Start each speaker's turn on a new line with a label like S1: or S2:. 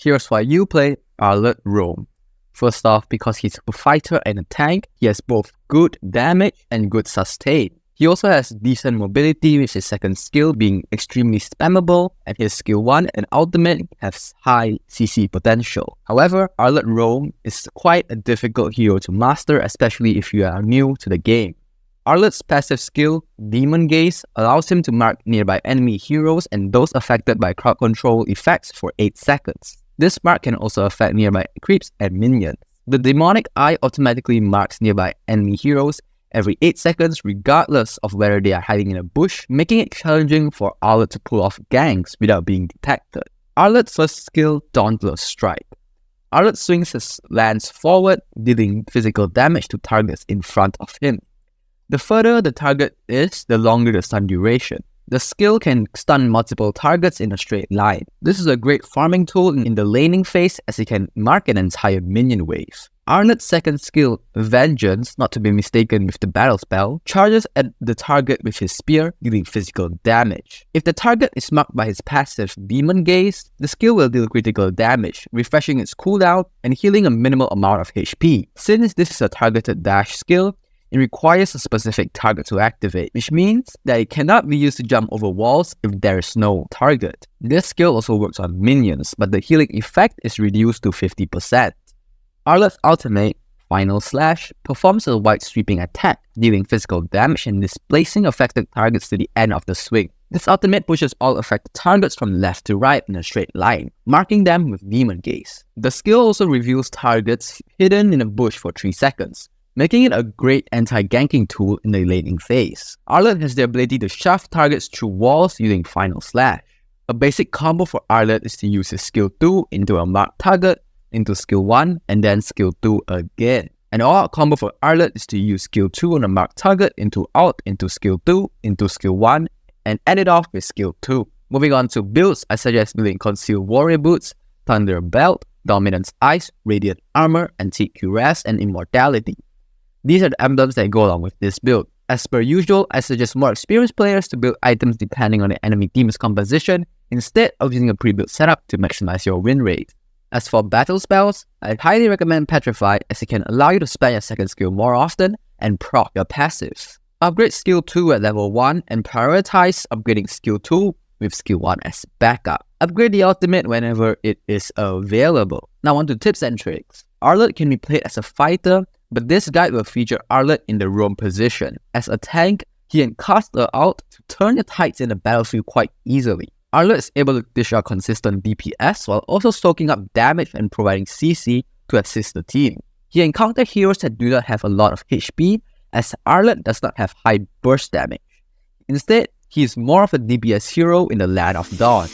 S1: Here's why you play Arlott Roam. First off, because he's a fighter and a tank, he has both good damage and good sustain. He also has decent mobility, with his second skill being extremely spammable, and his skill 1 and ultimate has high CC potential. However, Arlott Roam is quite a difficult hero to master, especially if you are new to the game. Arlott's passive skill, Demon Gaze, allows him to mark nearby enemy heroes and those affected by crowd control effects for 8 seconds. This mark can also affect nearby creeps and minions. The Demonic Eye automatically marks nearby enemy heroes every 8 seconds regardless of whether they are hiding in a bush, making it challenging for Arlott to pull off ganks without being detected. Arlott's first skill, Dauntless Strike. Arlott swings his lance forward, dealing physical damage to targets in front of him. The further the target is, the longer the stun duration. The skill can stun multiple targets in a straight line. This is a great farming tool in the laning phase as it can mark an entire minion wave. Arlott's second skill, Vengeance, not to be mistaken with the battle spell, charges at the target with his spear, dealing physical damage. If the target is marked by his passive Demon Gaze, the skill will deal critical damage, refreshing its cooldown and healing a minimal amount of HP. Since this is a targeted dash skill, it requires a specific target to activate, which means that it cannot be used to jump over walls if there is no target. This skill also works on minions, but the healing effect is reduced to 50%. Arlott's ultimate, Final Slash, performs a wide sweeping attack, dealing physical damage and displacing affected targets to the end of the swing. This ultimate pushes all affected targets from left to right in a straight line, marking them with Demon Gaze. The skill also reveals targets hidden in a bush for 3 seconds, making it a great anti-ganking tool in the laning phase. Arlott has the ability to shove targets through walls using Final Slash. A basic combo for Arlott is to use his skill 2 into a marked target, into skill 1, and then skill 2 again. An all-out combo for Arlott is to use skill 2 on a marked target, into ult, into skill 2, into skill 1, and end it off with skill 2. Moving on to builds, I suggest building Concealed Warrior Boots, Thunder Belt, Dominance Ice, Radiant Armor, Antique Cuirass, and Immortality. These are the emblems that go along with this build. As per usual, I suggest more experienced players to build items depending on the enemy team's composition, instead of using a pre-built setup to maximize your win rate. As for battle spells, I highly recommend Petrify as it can allow you to spend your second skill more often and proc your passive. Upgrade skill 2 at level 1 and prioritize upgrading skill 2 with skill 1 as backup. Upgrade the ultimate whenever it is available. Now on to tips and tricks. Arlott can be played as a fighter, but this guide will feature Arlott in the roam position. As a tank, he can cast the ult to turn the tides in the battlefield quite easily. Arlott is able to dish out consistent DPS while also soaking up damage and providing CC to assist the team. He encounters heroes that do not have a lot of HP, as Arlott does not have high burst damage. Instead, he is more of a DPS hero in the Land of Dawn.